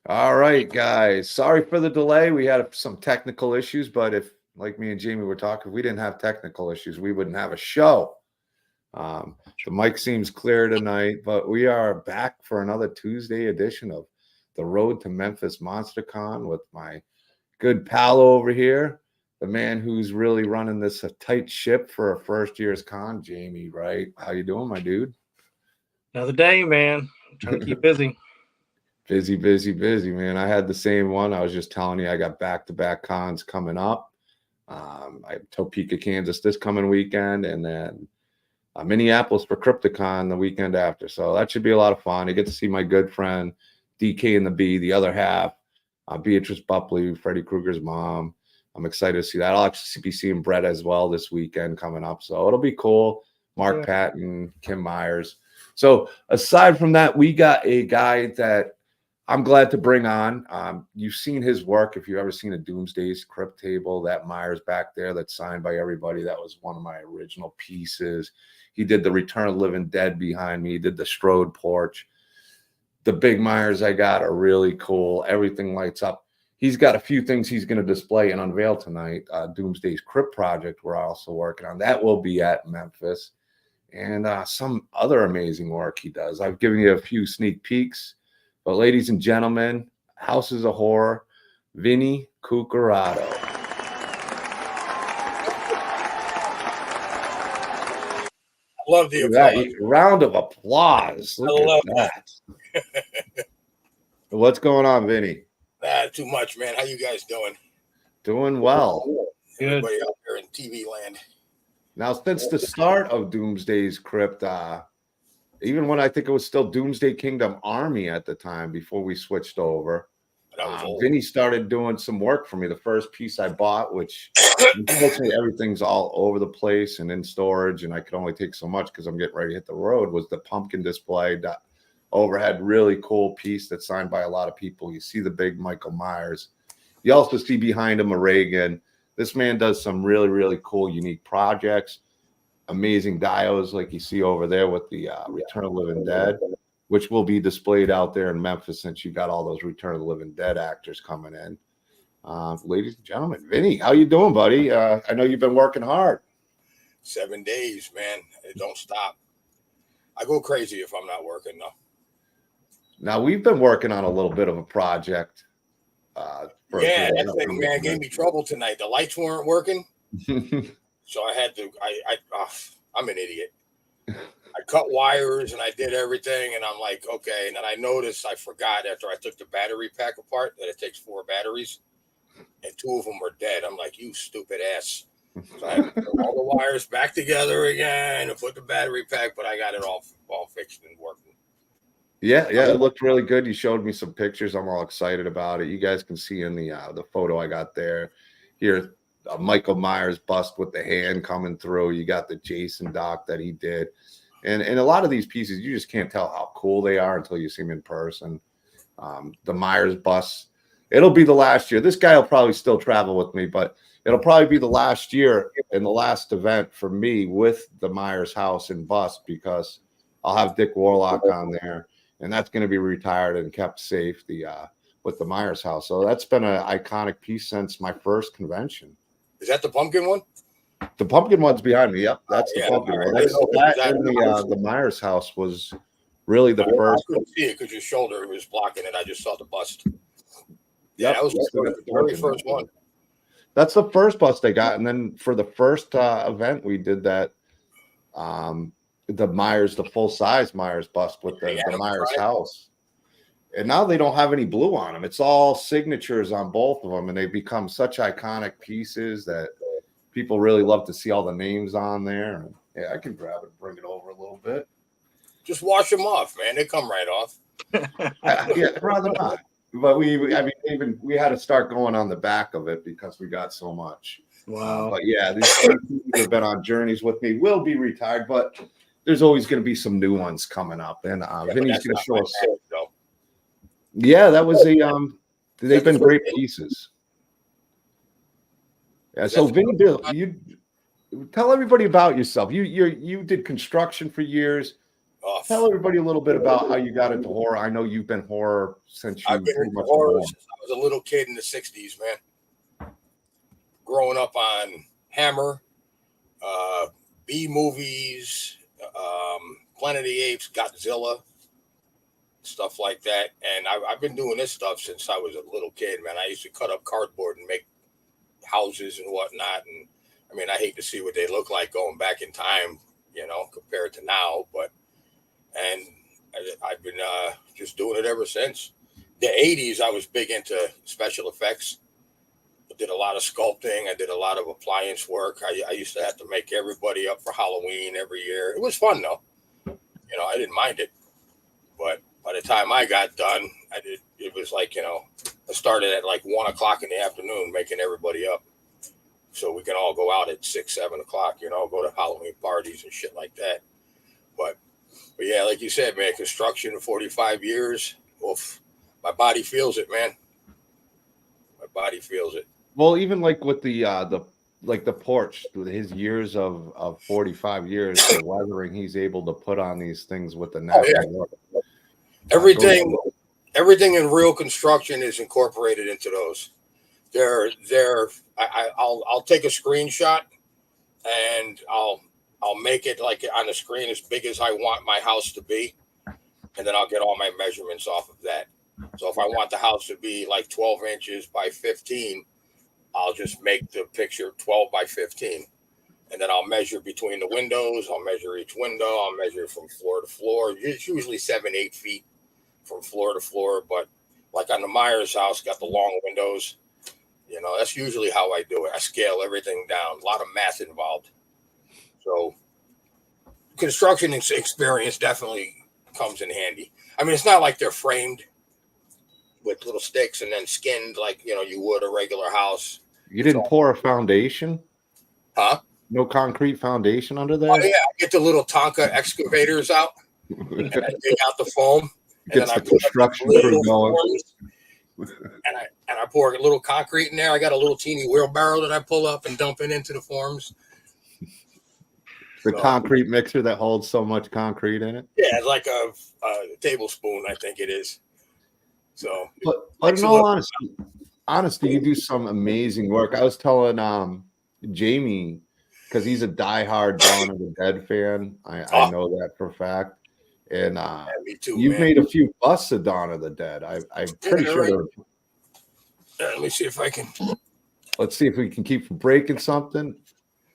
All right, guys. Sorry for the delay. We had some technical issues, but if, like me and Jamie were talking, if we didn't have technical issues, we wouldn't have a show. The mic seems clear tonight, but we are back for another Tuesday edition of The Road to Memphis Monster Con with my good pal over here, the man who's really running this a tight ship for a first year's con, Jamie, right? How you doing, my dude? Another day, man. I'm trying to keep busy. Busy, busy, busy, man. I had the same one. I was just telling you, I got back-to-back cons coming up. I have Topeka, Kansas this coming weekend, and then Minneapolis for Krypticon the weekend after. So that should be a lot of fun. I get to see my good friend DK and the B, the other half, Beatrice Bupley, Freddie Krueger's mom. I'm excited to see that. I'll actually be seeing Brett as well this weekend coming up. So it'll be cool. Mark Patton, Kim Myers. So aside from that, we got a guy that I'm glad to bring on. You've seen his work. If you've ever seen a Doomsday's Krypt table, that Myers back there that's signed by everybody, that was one of my original pieces. He did the Return of the Living Dead behind me. He did the Strode porch. The big Myers I got are really cool. Everything lights up. He's got a few things he's going to display and unveil tonight. Doomsday's Krypt project we're also working on. That will be at Memphis. And some other amazing work he does. I've given you a few sneak peeks. But ladies and gentlemen, House is a Horror, Vinny Curcurato. I love the applause. Round of applause. Look at that. What's going on, Vinny? Too much, man. How you guys doing? Doing well. Everybody out there in TV land. Now, since the start of Doomsday's Krypt, even when I think it was still Doomsday Kingdom Army at the time before we switched over, Vinny started doing some work for me. The first piece I bought, which unfortunately everything's all over the place and in storage, and I could only take so much because I'm getting ready to hit the road, was the pumpkin display. That overhead, really cool piece that's signed by a lot of people. You see the big Michael Myers. You also see behind him a Reagan. This man does some really, really cool, unique projects. Amazing dios like you see over there with the Return of the Living Dead, which will be displayed out there in Memphis since you got all those Return of the Living Dead actors coming in. Ladies and gentlemen, Vinny, how you doing, buddy? I know you've been working hard. 7 days, man. It don't stop. I go crazy if I'm not working, though. Now, we've been working on a little bit of a project. That thing, man, gave me trouble tonight. The lights weren't working. So I had to, I'm an idiot. I cut wires and I did everything. And I'm like, okay. And then I noticed I forgot after I took the battery pack apart that it takes 4 batteries. And 2 of them were dead. I'm like, you stupid ass. So I had to put all the wires back together again and put the battery pack, but I got it all fixed and working. Yeah, it looked really good. You showed me some pictures. I'm all excited about it. You guys can see in the photo I got there. Here, Michael Myers bust with the hand coming through. You got the Jason doc that he did. And a lot of these pieces, you just can't tell how cool they are until you see them in person. The Myers bust, it'll be the last year. This guy will probably still travel with me, but it'll probably be the last year and the last event for me with the Myers house and bust, because I'll have Dick Warlock on there. And that's going to be retired and kept safe with the Myers house. So that's been an iconic piece since my first convention. Is that the pumpkin one? The pumpkin one's behind me. Yep, that's the pumpkin one. The Myers house was really the first. I couldn't see it because your shoulder was blocking it. I just saw the bust. Yeah, that was the very first one. That's the first bust I got. And then for the first event, we did that. The Myers, the full-size Myers bust with the Myers house. And now they don't have any blue on them. It's all signatures on both of them, and they've become such iconic pieces that people really love to see all the names on there. And, yeah, I can grab it and bring it over a little bit. Just wash them off, man. They come right off. Rather not. But we had to start going on the back of it because we got so much. Wow. But yeah, these people who have been on journeys with me will be retired, but there's always going to be some new ones coming up, and Vinny's going to show us. Yeah, that was they've been great pieces. Yeah, so Vinny, you tell everybody about yourself. You did construction for years. Oh, Tell everybody a little bit about how you got into horror. I know you've been horror since I've been pretty into much horror born. since I was a little kid in the 60s, man. Growing up on Hammer, B movies, Planet of the Apes, Godzilla, stuff like that. And I've been doing this stuff since I was a little kid, man. I used to cut up cardboard and make houses and whatnot. And I mean, I hate to see what they look like going back in time, you know, compared to now. But, and I've been just doing it ever since. The 80s, I was big into special effects. I did a lot of sculpting. I did a lot of appliance work. I used to have to make everybody up for Halloween every year. It was fun, though. You know, I didn't mind it. But by the time I got done, it was like, you know, I started at like 1 o'clock in the afternoon making everybody up. So we can all go out at 6, 7 o'clock, you know, go to Halloween parties and shit like that. But yeah, like you said, man, construction 45 years. Oof, my body feels it, man. My body feels it. Well, even like with the porch, with his years of 45 years, the weathering he's able to put on these things with the natural work. Everything in real construction is incorporated into those. I'll take a screenshot and I'll make it like on the screen as big as I want my house to be, and then I'll get all my measurements off of that. So if I want the house to be like 12 inches by 15, I'll just make the picture 12 by 15. And then I'll measure between the windows. I'll measure each window. I'll measure from floor to floor. It's usually 7-8 feet from floor to floor. But like on the Myers house, got the long windows. You know, that's usually how I do it. I scale everything down. A lot of math involved. So construction experience definitely comes in handy. I mean, it's not like they're framed with little sticks and then skinned like, you know, you would a regular house. You didn't pour a foundation? Huh? No concrete foundation under there? Oh, yeah. I get the little Tonka excavators out and I dig out the foam. And Gets then I the put construction crew going. And I pour a little concrete in there. I got a little teeny wheelbarrow that I pull up and dump it into the forms. The concrete mixer that holds so much concrete in it? Yeah, it's like a tablespoon, I think it is. So, but in all honesty, you do some amazing work. I was telling Jamie, because he's a diehard Dawn of the Dead fan. I know that for a fact. And me too, you've man. made a few busts of Dawn of the Dead. I'm pretty sure. Right. Let me see if I can. Let's see if we can keep from breaking something.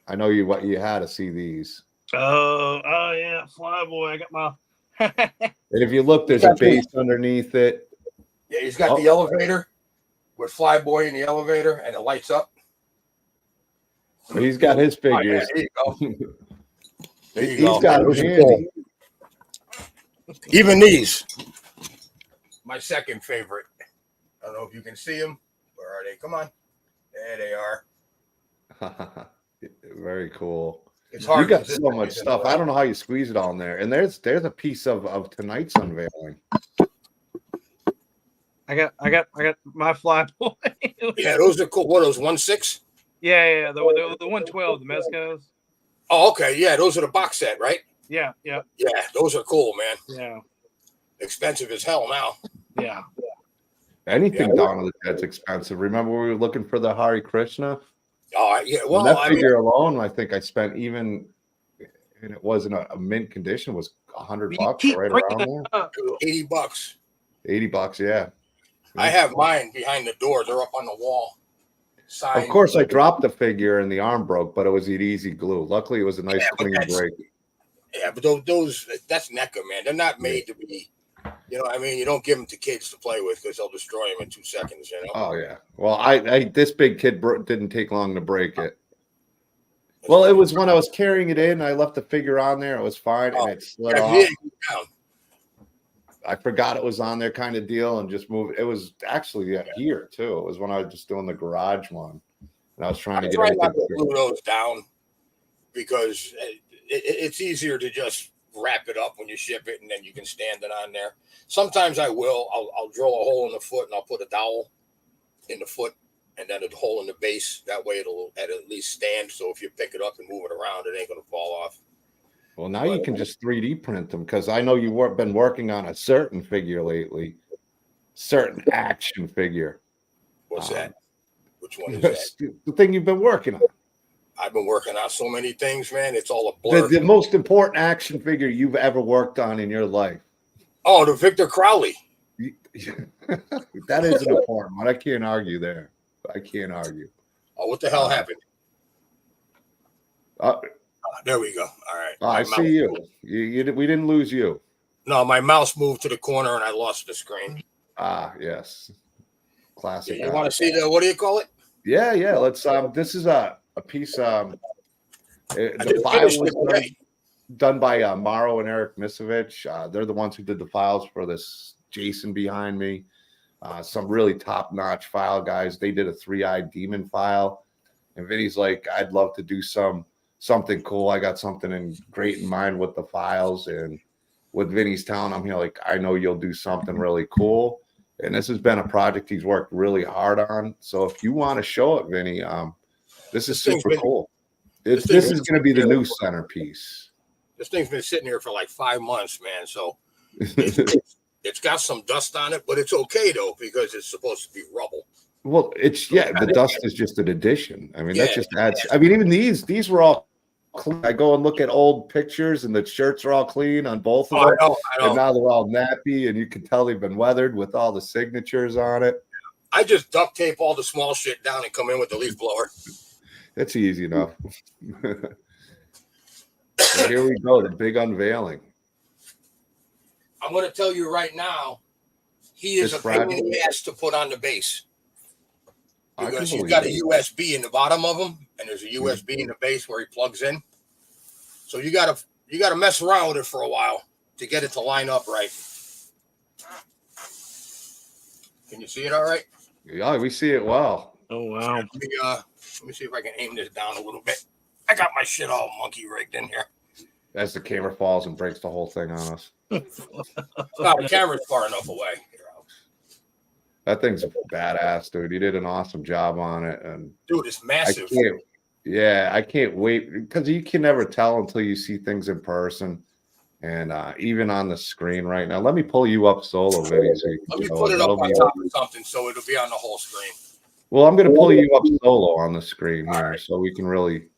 I know you had to see these. Oh yeah, Flyboy. I got my. And if you look, there's a base underneath it. Yeah, he's got the elevator with Flyboy in the elevator, and it lights up. He's got his figures. Oh, yeah, there you go. He's got them handy. Even these, my second favorite. I don't know if you can see them. Where are they? Come on. There they are. Very cool. It's hard. You got so much stuff. I don't know how you squeeze it all in there. And there's a piece of tonight's unveiling. I got my Flyboy. Yeah, those are cool. What are those 1/6? Yeah. The 112, the Mezcos. Oh, okay. Yeah, those are the box set, right? Yeah. Yeah, those are cool, man. Yeah. Expensive as hell now. Yeah. Anything Dawn of the Dead's expensive. Remember we were looking for the Hare Krishna? Oh, yeah. Well, that figure alone, I think I spent and it wasn't a mint condition, was $100 right around there. $80. $80, yeah. I have mine behind the door. They're up on the wall. Signed. Of course, I dropped the figure and the arm broke, but it was an easy glue. Luckily, it was a nice clean break. Yeah, but those that's NECA, man. They're not made to be, you know what I mean? You don't give them to kids to play with because they'll destroy them in 2 seconds, you know? Oh, yeah. Well, this big kid didn't take long to break it. Well, it was when I was carrying it in, I left the figure on there. It was fine, and it slid off. I forgot it was on there kind of deal and just moved. It was actually here, too. It was when I was just doing the garage one, and I was trying to get everything to glue those down because it's easier to just wrap it up when you ship it, and then you can stand it on there. Sometimes I'll drill a hole in the foot, and I'll put a dowel in the foot, and then a hole in the base. That way it'll at least stand. So if you pick it up and move it around, it ain't going to fall off. Well, now you can just 3D print them because I know you've been working on a certain figure lately, certain action figure. What's that? Which one is that? The thing you've been working on. I've been working on so many things, man. It's all a blur. The most important action figure you've ever worked on in your life. Oh, the Victor Crowley. That is an important one. I can't argue there. I can't argue. Oh, what the hell happened? There we go. All right. I see you. We didn't lose you. No, my mouse moved to the corner and I lost the screen. Yes. Classic. You want to see the, what do you call it? Yeah. Let's this is a piece the file was done by Mauro and Eric Misovich. They're the ones who did the files for this Jason behind me. Some really top-notch file guys. They did a 3-eyed demon file. And Vinny's like, I'd love to do something cool. I got something great in mind with the files. And with Vinny's telling him, like, I know you'll do something really cool. And this has been a project he's worked really hard on. So if you want to show it, Vinny, this is super cool. This is going to be the new centerpiece. This thing's been sitting here for like 5 months, man. So it's got some dust on it, but it's okay though because it's supposed to be rubble. Well, the dust is just an addition. I mean, that just adds. I mean, even these were all clean. I go and look at old pictures, and the shirts are all clean on both of them. I know. And now they're all nappy, and you can tell they've been weathered with all the signatures on it. I just duct tape all the small shit down and come in with the leaf blower. That's easy enough. So here we go, the big unveiling. I'm going to tell you right now, he is a pain in the ass to put on the base. Because he's got a USB in the bottom of him, and there's a USB in the base where he plugs in. So you gotta mess around with it for a while to get it to line up right. Can you see it all right? Yeah, we see it well. Oh wow. Let me see if I can aim this down a little bit. I got my shit all monkey rigged in here. As the camera falls and breaks the whole thing on us. The camera's far enough away. That thing's badass, dude. You did an awesome job on it, and dude, it's massive. I can't wait because you can never tell until you see things in person, and even on the screen right now. Let me pull you up solo, Vinny. So let me put it up on top of something so it'll be on the whole screen. Well, I'm going to pull you up solo on the screen here, so we can really.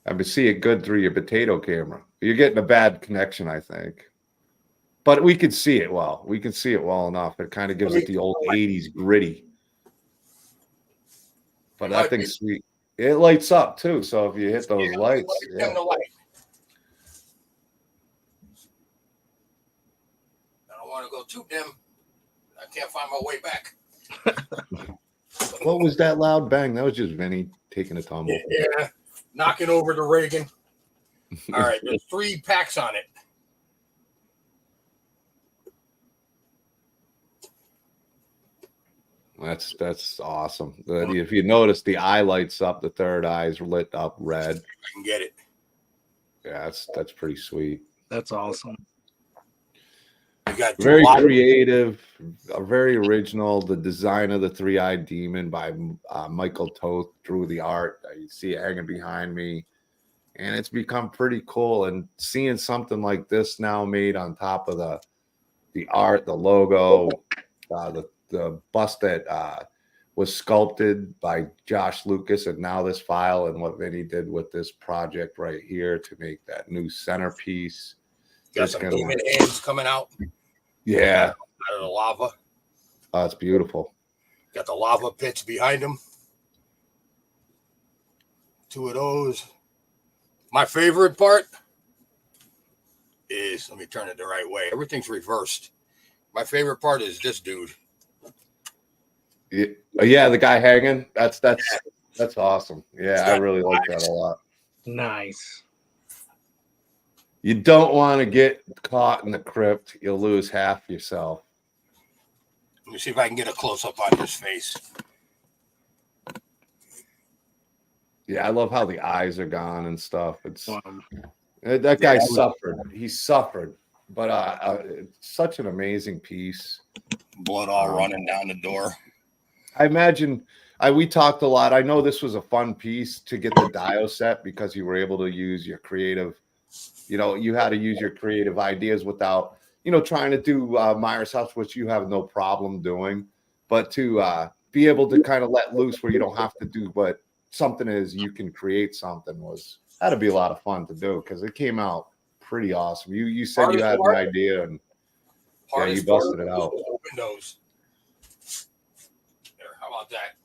I can see it good through your potato camera. You're getting a bad connection, I think. But we can see it well. We can see it well enough. It kind of gives it the old 80s gritty. But that thing's sweet. It lights up, too. So if you hit those lights. I don't want to go too dim. I can't find my way back. What was that loud bang? That was just Vinny taking a tumble. Yeah. Knocking over the Reagan. All right. There's 3 packs on it. That's awesome. If you notice, the eye lights up. The third eye is lit up red. I can get it. Yeah, that's pretty sweet. That's awesome. You got very creative, very original. The design of the 3-eyed demon by Michael Toth drew the art. You see it hanging behind me, and it's become pretty cool. And seeing something like this now made on top of the art, the logo, the bust that was sculpted by Josh Lucas, and now this file and what Vinny did with this project right here to make that new centerpiece. Got some demon hands coming out. Yeah. Out of the lava. Oh, it's beautiful. Got the lava pits behind him. 2 of those. My favorite part is, let me turn it the right way. Everything's reversed. My favorite part is this dude. Yeah, the guy hanging. That's awesome. Yeah, I really like that a lot. Nice. You don't want to get caught in the crypt. You'll lose half yourself. Let me see if I can get a close-up on his face. Yeah, I love how the eyes are gone and stuff. It's that guy suffered. He suffered. But it's such an amazing piece. Blood all running down the door. I imagine we talked a lot. I know this was a fun piece to get the dio set because you were able to use your creative, you had to use your creative ideas without, trying to do Myers House, which you have no problem doing, but to be able to kind of let loose where you don't have to do what something is, you can create something had to be a lot of fun to do because it came out pretty awesome. You said you had an idea and you busted it out. Windows. There, how about that?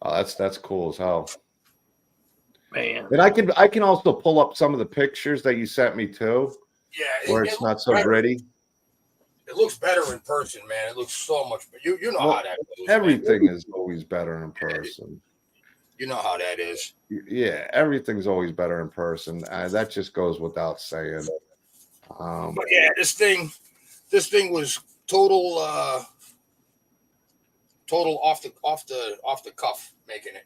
Oh, that's cool as hell. Man. And I can also pull up some of the pictures that you sent me too. Yeah, Where it's not so gritty. It looks better in person, man. It looks so much better. You know how that goes. Everything is always better in person. You know how that is. Yeah, everything's always better in person. That just goes without saying. But yeah, this thing was total off the cuff making it.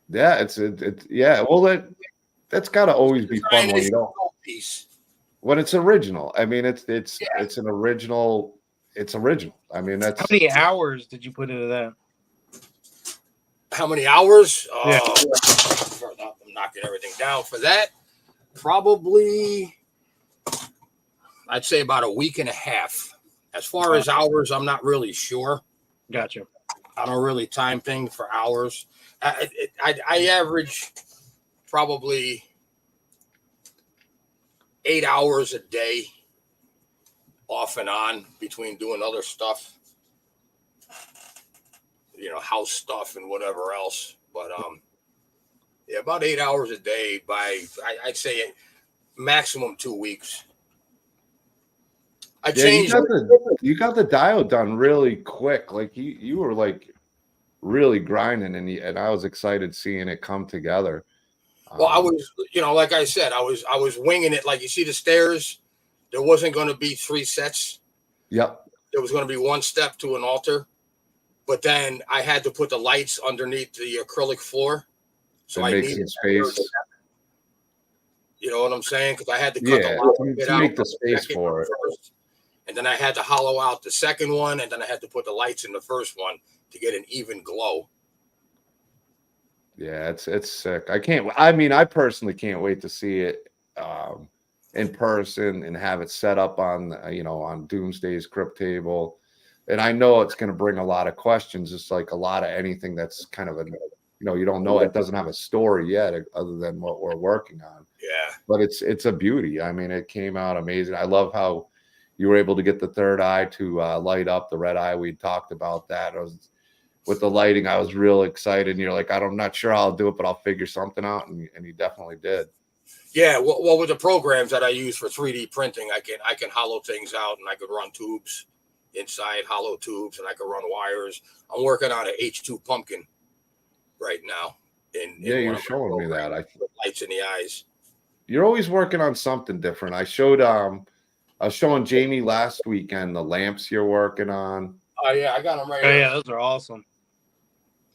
Yeah, it's yeah. Well, that's got to always be fun when you don't. Piece. When it's original. I mean, it's an original. It's original. I mean, that's how many hours did you put into that? How many hours? Yeah. I'm knocking everything down for that. Probably, I'd say about a week and a half. As far as hours, I'm not really sure. Gotcha. I don't really time things for hours. I average probably 8 hours a day off and on between doing other stuff, house stuff and whatever else. But yeah, about 8 hours a day I'd say maximum 2 weeks. You got the dial done really quick. Like you were like really grinding, and I was excited seeing it come together. Well, I was, like I said, I was winging it. Like you see the stairs, there wasn't going to be 3 sets. Yep. There was going to be 1 step to an altar, but then I had to put the lights underneath the acrylic floor, so I needed space. You know what I'm saying? Because I had to cut the light to make the space for it first, and then I had to hollow out the second one, and then I had to put the lights in the first one to get an even glow. Yeah, it's sick. I personally can't wait to see it in person and have it set up on on Doomsday's Krypt table. And I know it's going to bring a lot of questions, just like a lot of anything that's kind of you don't know, it doesn't have a story yet other than what we're working on. Yeah. But it's a beauty. I mean, it came out amazing. I love how you were able to get the third eye to light up the red eye. We talked about that. With the lighting, I was real excited. And you're like, I'm not sure how I'll do it, but I'll figure something out. And you definitely did. Yeah. Well, with the programs that I use for 3D printing, I can hollow things out, and I could run tubes inside, hollow tubes, and I could run wires. I'm working on an H2 pumpkin right now. You're showing me that. Lights in the eyes. You're always working on something different. I was showing Jamie last weekend the lamps you're working on. Oh yeah, I got them right here. here. Yeah, those are awesome.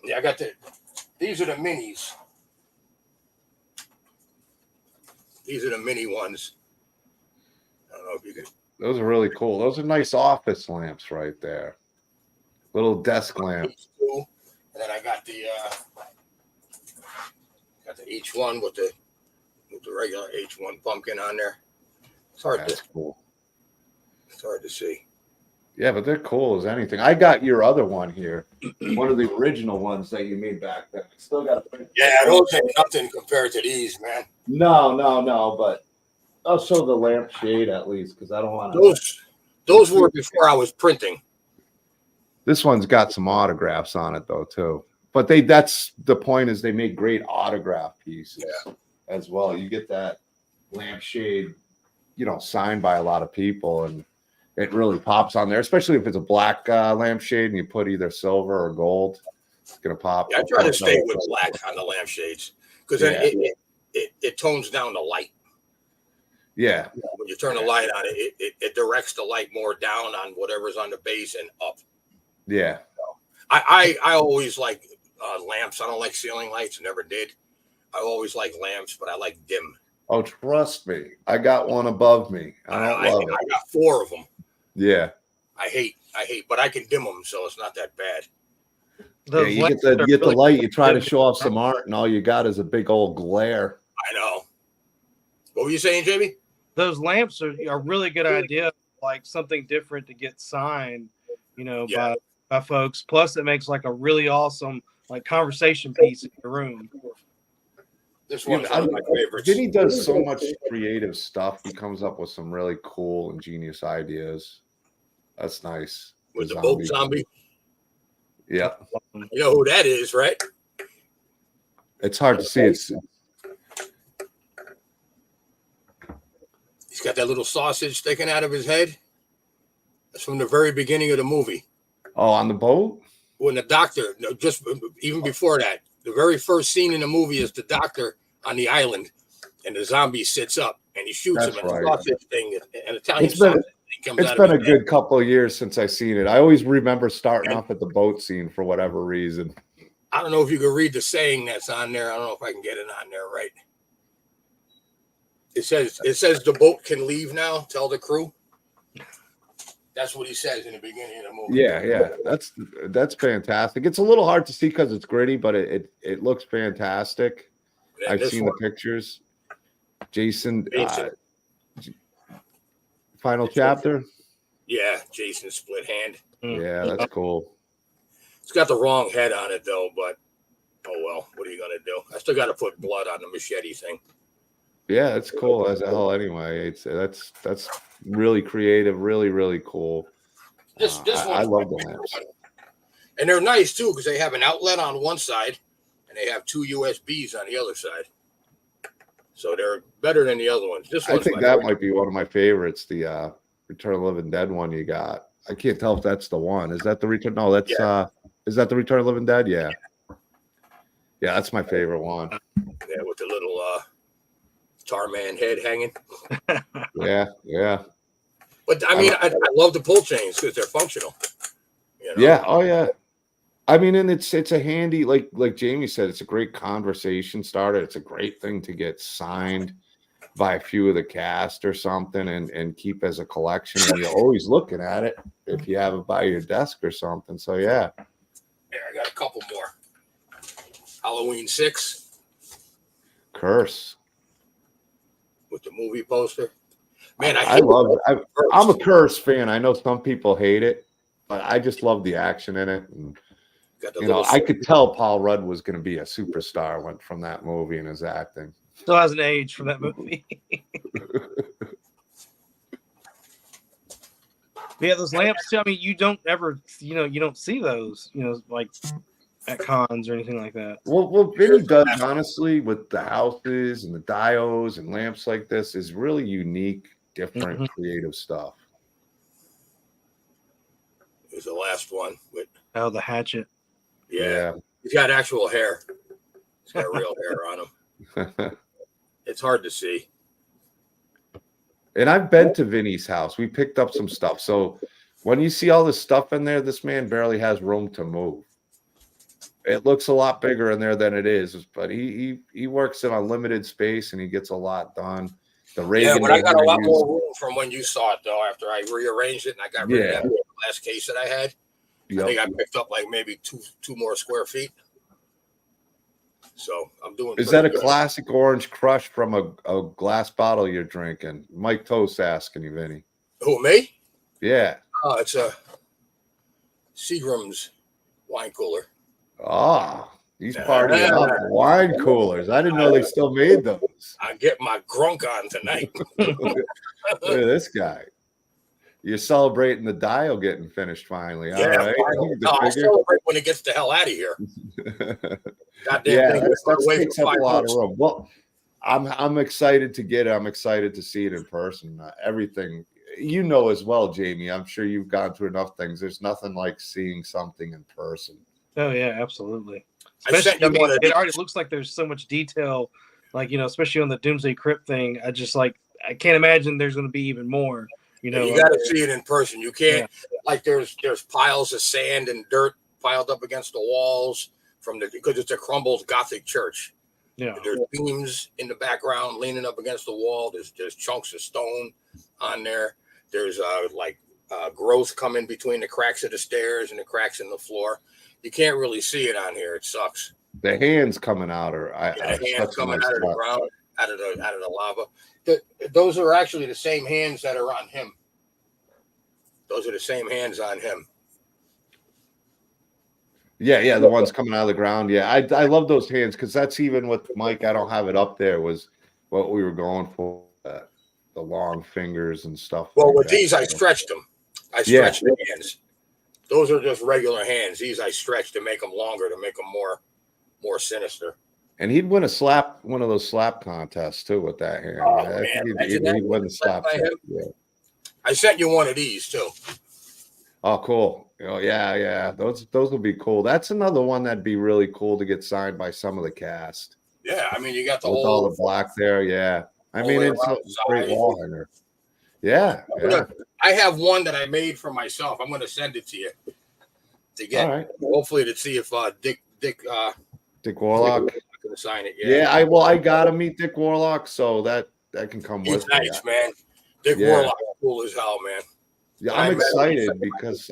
Yeah, I got these are the minis. These are the mini ones. I don't know if you can. Those are really cool. Those are nice office lamps right there. Little desk lamp. And then I got the H1 with the regular H1 pumpkin on there. It's hard. That's cool. It's hard to see. Yeah, but they're cool as anything. I got your other one here, one of the original ones that you made back then. Still got to. Yeah, those ain't nothing compared to these, man. No, but I'll show the lampshade at least because I don't want to. Those were before I was printing. This one's got some autographs on it though too. But that's the point, is they make great autograph pieces as well. You get that lampshade, signed by a lot of people, and it really pops on there, especially if it's a black lampshade and you put either silver or gold. It's gonna pop. Yeah, I try to stay with black on the lampshades because then it tones down the light. Yeah. When you turn the light on, it directs the light more down on whatever's on the base and up. Yeah. So I always like lamps. I don't like ceiling lights. Never did. I always like lamps, but I like dim. Oh, trust me. I got one above me. I got 4 of them. Yeah. I hate, but I can dim them, so it's not that bad. Those you lamps get are the really light, you try to vivid. show off some art, and all you got is a big old glare. I know. What were you saying, Jamie? Those lamps are a really good idea, like something different to get signed, by folks. Plus, it makes like a really awesome like conversation piece in your room. This one's one of my favorites. Vinny does so much creative stuff. He comes up with some really cool, ingenious ideas. That's nice. With the boat zombie. Yeah. You know who that is, right? It's hard to see. He's got that little sausage sticking out of his head. That's from the very beginning of the movie. Oh, on the boat? When the doctor, just even before that, the very first scene in the movie is the doctor on the island, and the zombie sits up and he shoots him, and the sausage thing, an Italian sausage thing comes out. It's been a good couple of years since I've seen it. I always remember starting off at the boat scene for whatever reason. I don't know if you can read the saying that's on there. I don't know if I can get it on there right. It says the boat can leave now. Tell the crew. That's what he says in the beginning of the movie. Yeah. That's fantastic. It's a little hard to see because it's gritty, but it looks fantastic. I've seen the pictures. Jason. Final chapter. Yeah, Jason split hand. Yeah, that's cool. It's got the wrong head on it though, but oh well. What are you gonna do? I still got to put blood on the machete thing. Yeah, it's cool as hell. Anyway, that's really creative, really, really cool. This I love the lamps, and they're nice too because they have an outlet on one side and they have two USBs on the other side, so they're better than the other ones. I think that might be one of my favorites. The Return of the Living Dead one you got. I can't tell if that's the one. Is that the Return? No, that's is that the Return of the Living Dead? Yeah, that's my favorite one. Yeah, with the little Tarman head hanging. Yeah. But I mean, I love the pull chains because they're functional. Yeah. Oh yeah. I mean, and it's a handy, like Jamie said, it's a great conversation starter. It's a great thing to get signed by a few of the cast or something and keep as a collection. And you're always looking at it if you have it by your desk or something. So yeah. Yeah, I got a couple more. Halloween 6. Curse. With the movie poster. Man, I love it. I'm a Curse fan. I know some people hate it, but I just love the action in it. And, I could tell Paul Rudd was going to be a superstar went from that movie and his acting. Still hasn't aged from that movie. Yeah, those lamps too. I mean, you don't ever, you don't see those, like at cons or anything like that. Well, Vinny does, honestly, with the houses and the diodes and lamps like this, is really unique, different, creative stuff. Here's the last one with the hatchet. Yeah. He's got actual hair. He's got real hair on him. It's hard to see. And I've been to Vinny's house. We picked up some stuff. So when you see all this stuff in there, this man barely has room to move. It looks a lot bigger in there than it is, but he works in a limited space and he gets a lot done. The Reagan, but I got a lot more room from when you saw it though. After I rearranged it and I got rid of that last case that I had, I think I picked up like maybe two more square feet. So I'm doing. Is that a classic orange crush from a glass bottle you're drinking? Mike Toast asking you, Vinny. Who, me? Yeah. Oh, it's a Seagram's wine cooler. Ah, he's partying up wine coolers. I didn't know they still made those. I get my grunk on tonight. Look at this guy. You're celebrating the dial getting finished finally. All right. I celebrate when it gets the hell out of here. Goddamn thing. That takes up a lot of room. Well, I'm excited to get it. I'm excited to see it in person. Everything, as well, Jamie. I'm sure you've gone through enough things. There's nothing like seeing something in person. Oh yeah, absolutely. Especially, it already looks like there's so much detail, like especially on the Doomsday Krypt thing. I can't imagine there's going to be even more. You got to see it in person. You can't like there's piles of sand and dirt piled up against the walls because it's a crumbled Gothic church. Yeah, there's beams in the background leaning up against the wall. There's chunks of stone on there. There's like growth coming between the cracks of the stairs and the cracks in the floor. You can't really see it on here. It sucks. The hands coming out are the hands coming out of the ground, out of the lava. Those are actually the same hands that are on him. Those are the same hands on him. Yeah, the ones coming out of the ground. Yeah, I love those hands because that's even with Mike. I don't have it up there. Was what we were going for. The long fingers and stuff. Well, with these, I stretched them. I stretched the hands. Those are just regular hands. These I stretched to make them longer, to make them more sinister. And he'd win one of those slap contests too with that hand. Oh, man. He'd win the slap. Yeah. I sent you one of these too. Oh, cool. Oh, yeah. Those will be cool. That's another one that'd be really cool to get signed by some of the cast. Yeah, I mean, you got the with whole all the black there. Yeah, I mean, it's a great wall hanger. Yeah. I have one that I made for myself. I'm going to send it to you to get, hopefully, to see if Dick Warlock can sign it. Yeah, I gotta meet Dick Warlock, so that can come with me. He's nice, man. Dick Warlock, cool as hell, man. Yeah, I'm excited because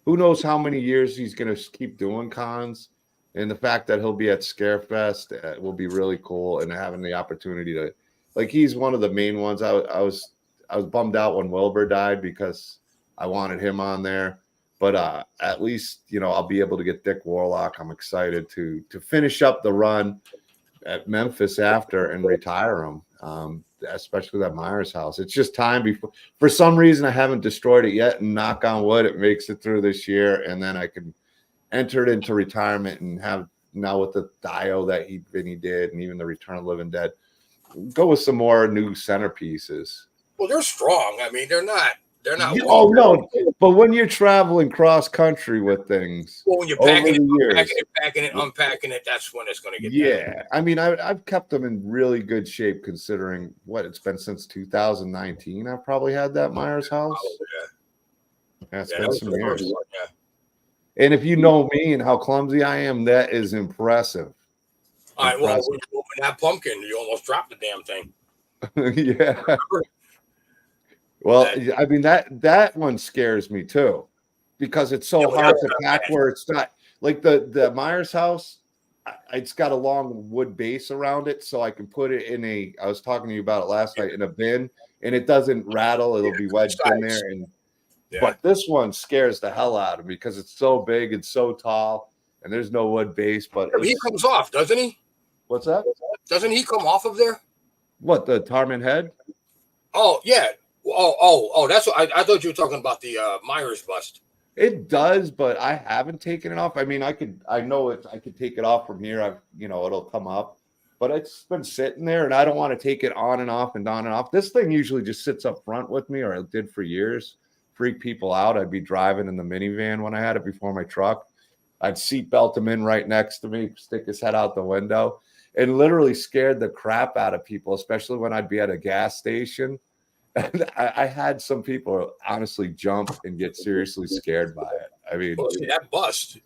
who knows how many years he's gonna keep doing cons, and the fact that he'll be at Scarefest will be really cool, and having the opportunity to, like, he's one of the main ones. I was bummed out when Wilbur died because I wanted him on there. But at least, I'll be able to get Dick Warlock. I'm excited to finish up the run at Memphis after and retire him, especially that Myers house. It's just time before. For some reason, I haven't destroyed it yet, and knock on wood, it makes it through this year, and then I can enter it into retirement and have, now with the Dio that Vinny did, and even the Return of the Living Dead, go with some more new centerpieces. Well, they're strong. I mean, they're not. Oh no! But when you're traveling cross country with things, well, when you're packing it, unpacking it, that's when it's going to get. Yeah, better. I mean, I've kept them in really good shape considering what it's been since 2019. I've probably had that Myers house. It's been some years. And if you know me and how clumsy I am, that is impressive. All right, well, when you open that pumpkin, you almost dropped the damn thing. Yeah. Well, I mean, that one scares me too, because it's so hard to pack where it's not like the Myers house. It's got a long wood base around it, so I can put it in I was talking to you about it last night, in a bin, and it doesn't rattle. It'll be wedged in there. But this one scares the hell out of me because it's so big and so tall, and there's no wood base. But he comes off, doesn't he? What's that? Doesn't he come off of there? What, the Tarman head? Oh yeah. Oh! That's what I thought you were talking about, the Myers bust. It does, but I haven't taken it off. I mean, I could take it off from here. It'll come up, but it's been sitting there, and I don't want to take it on and off and on and off. This thing usually just sits up front with me, or it did for years. Freak people out. I'd be driving in the minivan when I had it before my truck. I'd seatbelt him in right next to me, stick his head out the window, and literally scared the crap out of people, especially when I'd be at a gas station. And I had some people honestly jump and get seriously scared by it. I mean, that bust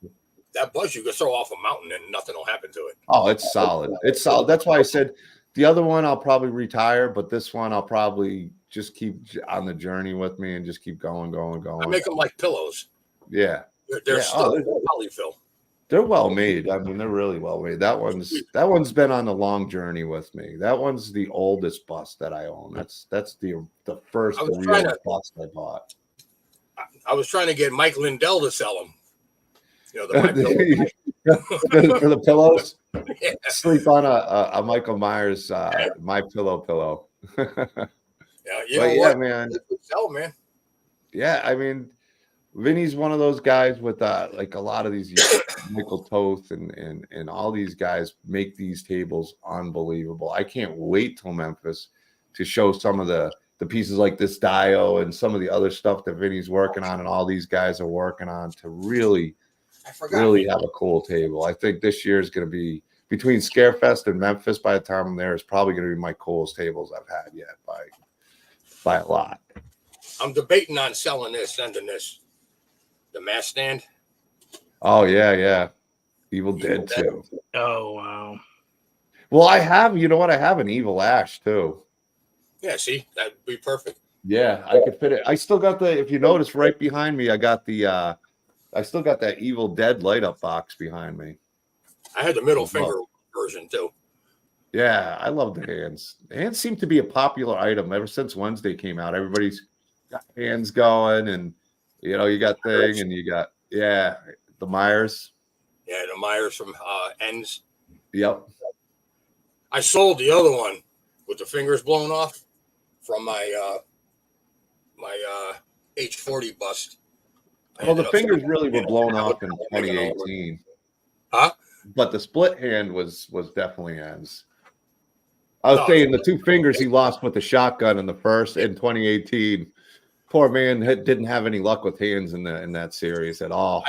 you can throw off a mountain and nothing will happen to it. Oh, it's solid. It's solid. That's why I said the other one I'll probably retire, but this one I'll probably just keep on the journey with me and just keep going. I make them like pillows. Yeah. They're still polyfill. They're well made. I mean, they're really well made. That one's been on a long journey with me. That one's the oldest bust that I own. That's the first real bust I bought. I was trying to get Mike Lindell to sell them. For the pillows. Yeah. Sleep on a Michael Myers My Pillow. Yeah, man. Sell, man. Yeah, I mean, Vinny's one of those guys with like a lot of these Michael Toth and all these guys make these tables unbelievable. I can't wait till Memphis to show some of the pieces like this Dio and some of the other stuff that Vinny's working on and all these guys are working on to really have a cool table. I think this year is going to be, between Scarefest and Memphis, by the time I'm there, is probably going to be my coolest tables I've had yet by a lot. I'm debating on sending this. The mask stand. Oh yeah. Evil Dead too. Oh wow. Well, I have. You know what? I have an Evil Ash too. Yeah. See, that'd be perfect. Yeah, I could fit it. I still got the, if you notice right behind me, I got the I still got that Evil Dead light up box behind me. I had the middle finger version too. Yeah, I love the hands. The hands seem to be a popular item ever since Wednesday came out. Everybody's got hands going, and you got thing, and you got the Myers. Yeah, the Myers from Ends. Yep. I sold the other one with the fingers blown off from my H40 bust. Well, the fingers really were blown off in 2018. Huh? But the split hand was definitely Ends. I was saying the two fingers he lost with the shotgun in the first in 2018. Poor man didn't have any luck with hands in that series at all.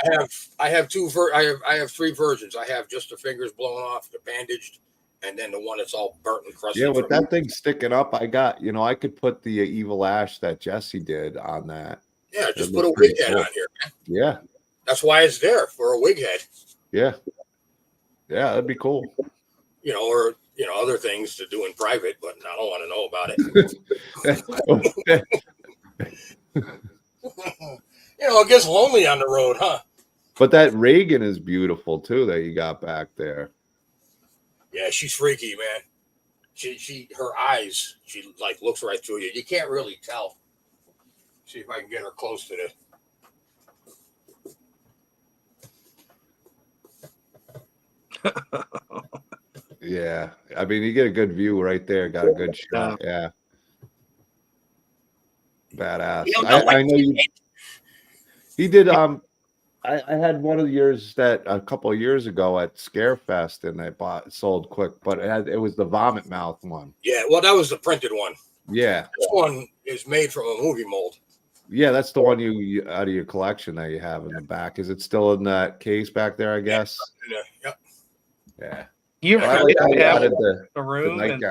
I have three versions. I have just the fingers blown off, the bandaged, and then the one that's all burnt and crusty. Yeah, with that thing sticking up, I got I could put the Evil Ash that Jesse did on that. Yeah, just put a wig head on here, man. Yeah, that's why it's there for a wig head. Yeah, that'd be cool. Or other things to do in private, but I don't want to know about it. It gets lonely on the road, huh? But that Reagan is beautiful too that you got back there. Yeah, she's freaky, man. Her eyes, she like looks right through you. You can't really tell. See if I can get her close to this. Yeah, I mean, you get a good view right there. Got a good shot. Yeah, badass. I know you. He did. I had one of the years that a couple of years ago at Scarefest, and I sold quick, but it was the vomit mouth one. Yeah, well, that was the printed one. Yeah, this one is made from a movie mold. Yeah, that's the one you out of your collection that you have in the back. Is it still in that case back there? I guess. Yep. Yeah. You ever forget you have a room and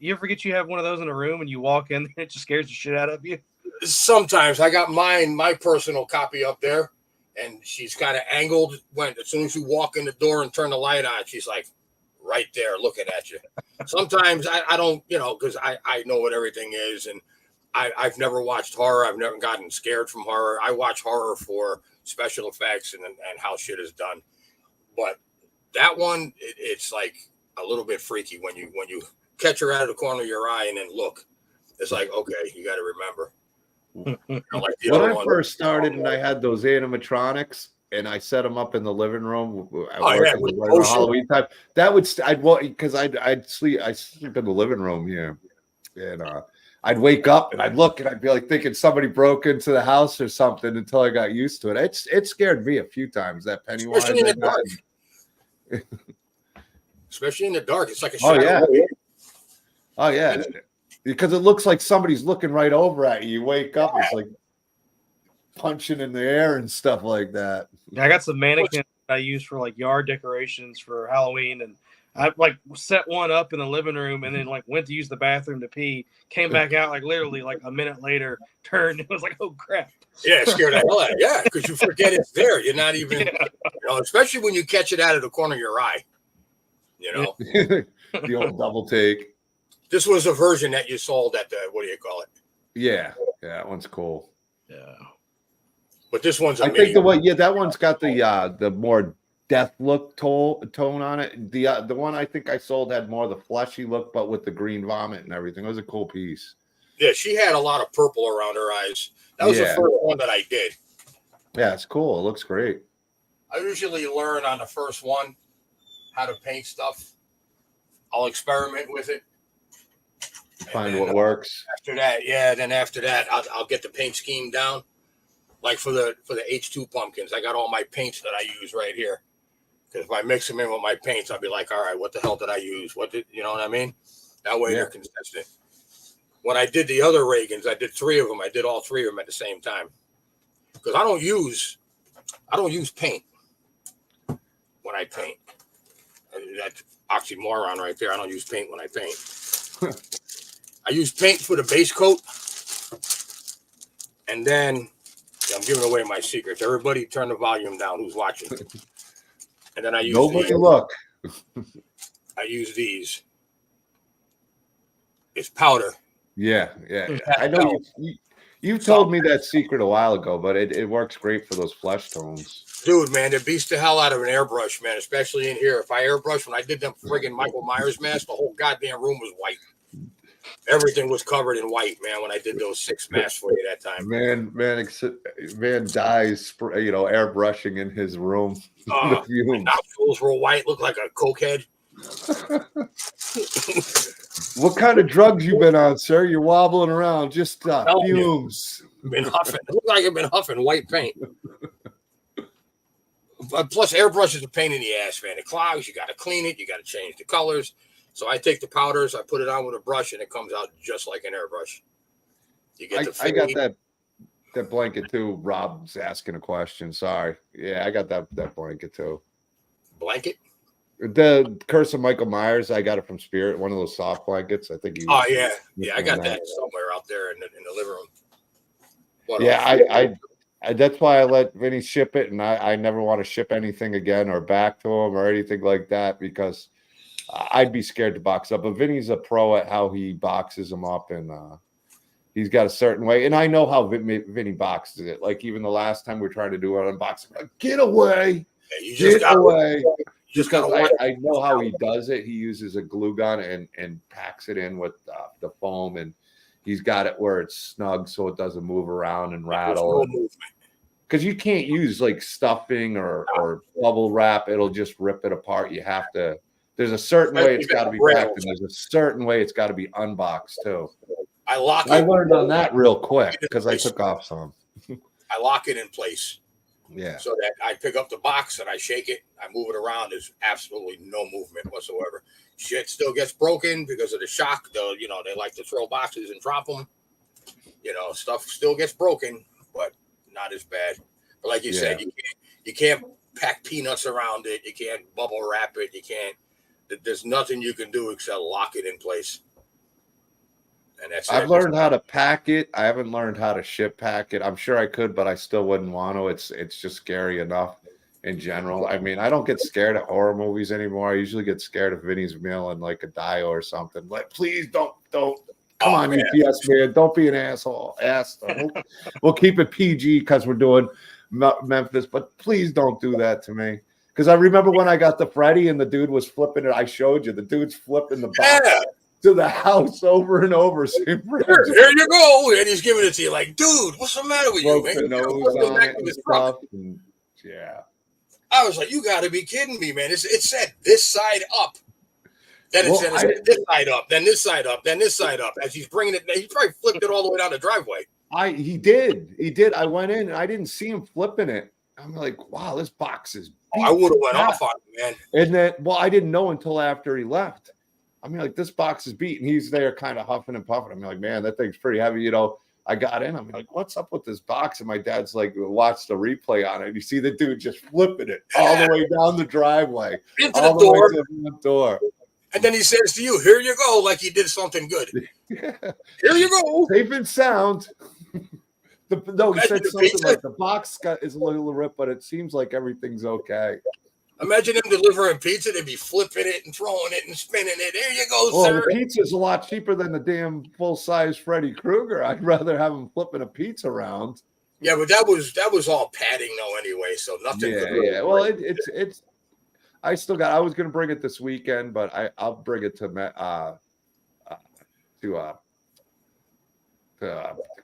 you ever forget you have one of those in a room and you walk in and it just scares the shit out of you? Sometimes I got my personal copy up there, and she's kind of angled. As soon as you walk in the door and turn the light on, she's like right there looking at you. Sometimes I don't, because I know what everything is, and I've never watched horror. I've never gotten scared from horror. I watch horror for special effects and how shit is done. But that one, it's like a little bit freaky when you catch her out of the corner of your eye and then look. It's like, okay, you got to remember. Like when I first started and I had those animatronics and I set them up in the living room Halloween time, that would because I'd sleep in the living room here, and I'd wake up and I'd look and I'd be like thinking somebody broke into the house or something until I got used to it. It scared me a few times, that Pennywise. Especially in the dark. Especially in the dark, it's like a shadow. Oh yeah. Because it looks like somebody's looking right over at you. You wake up, it's like punching in the air and stuff like that. Yeah, I got some mannequins I use for like yard decorations for Halloween, and I like set one up in the living room and then like went to use the bathroom to pee, came back out like literally like a minute later, turned, it was like, oh crap. Yeah, it scared the hell out of you. Yeah, because you forget it's there. You're not even, especially when you catch it out of the corner of your eye. The old double take. This was a version that you sold at the, what do you call it? Yeah, that one's cool. Yeah, but this one's. I think that one's got the more death look tone on it. The one I think I sold had more of the fleshy look, but with the green vomit and everything. It was a cool piece. Yeah, she had a lot of purple around her eyes. That was the first one that I did. Yeah, it's cool. It looks great. I usually learn on the first one how to paint stuff. I'll experiment with it. Find what works. After that, I'll get the paint scheme down. Like for the H2 pumpkins, I got all my paints that I use right here. Because if I mix them in with my paints, I'll be like, all right, what the hell did I use? You know what I mean? That way they're consistent. When I did the other Reagans, I did 3 of them. I did all 3 of them at the same time. Because I don't use paint when I paint. That's oxymoron right there. I don't use paint when I paint. I use paint for the base coat, and then I'm giving away my secrets. Everybody turn the volume down who's watching. And then I use I use these. It's powder. Yeah. I know you told me that secret a while ago, but it works great for those flesh tones. Dude, man, it beats the hell out of an airbrush, man, especially in here. If I airbrush, when I did them friggin' Michael Myers masks, the whole goddamn room was white. Everything was covered in white, man, when I did those 6 masks for you that time. Man dies, airbrushing in his room. My nostrils were white, looked like a cokehead. What kind of drugs you been on, sir? You're wobbling around, just fumes. Been huffing. It looked like I've been huffing white paint. But plus, airbrush is a pain in the ass, man. It clogs. You got to clean it. You got to change the colors. So I take the powders, I put it on with a brush, and it comes out just like an airbrush. You get I got that blanket too. Rob's asking a question. Sorry. Yeah, I got that blanket too. Blanket? The Curse of Michael Myers. I got it from Spirit. One of those soft blankets. I think. Yeah. I got that somewhere out there in the living room. I that's why I let Vinny ship it, and I never want to ship anything again or back to him or anything like that because I'd be scared to box up. But Vinny's a pro at how he boxes them up, and he's got a certain way. And I know how Vinny boxes it. Like even the last time we were trying to do an unboxing, like, get away, get away. Just because I know how he does it. He uses a glue gun and packs it in with the foam, and he's got it where it's snug so it doesn't move around and rattle. Because you can't use like stuffing or bubble wrap. It'll just rip it apart. You have to. There's a certain way it's got to be packed, and there's a certain way it's got to be unboxed too. I learned on that real quick because I took off some. I lock it in place. Yeah. So that I pick up the box and I shake it, I move it around. There's absolutely no movement whatsoever. Shit still gets broken because of the shock. They like to throw boxes and drop them. Stuff still gets broken, but not as bad. But like you said, you can't pack peanuts around it. You can't bubble wrap it. You can't. There's nothing you can do except lock it in place. And that's. I've learned how to pack it. I haven't learned how to ship pack it. I'm sure I could, but I still wouldn't want to. It's just scary enough in general. I mean, I don't get scared at horror movies anymore. I usually get scared of Vinny's meal and like a dio or something. Like, please don't. Come on, man. UPS man. Don't be an asshole. We'll keep it PG because we're doing Memphis, but please don't do that to me. Because I remember when I got the Freddy and the dude was flipping it. I showed you. The dude's flipping the box to the house over and over. Here you go. And he's giving it to you like, dude, what's the matter with you, man? The nose on it and stuff. And, I was like, you got to be kidding me, man. It said this side up. Then it said this side up, then this side up, then this side up. As he's bringing it, he probably flipped it all the way down the driveway. He did. I went in and I didn't see him flipping it. I'm like, wow, this box is. I would have went off on him, man. And then, I didn't know until after he left. I mean, like, this box is beat, and he's there kind of huffing and puffing. I'm like, man, that thing's pretty heavy. I got in. I'm like, what's up with this box? And my dad's like, watch the replay on it. And you see the dude just flipping it all the way down the driveway, into the door. Way to the door. And then he says to you, here you go, like he did something good. Here you go. Safe and sound. He said something like the box is a little ripped, but it seems like everything's okay. Imagine him delivering pizza. They'd be flipping it and throwing it and spinning it. There you go, sir. The pizza's a lot cheaper than the damn full-size Freddy Krueger. I'd rather have him flipping a pizza around. Yeah, but that was all padding though anyway, so nothing. Yeah. Well, it's. I still got. I was going to bring it this weekend, but I'll bring it to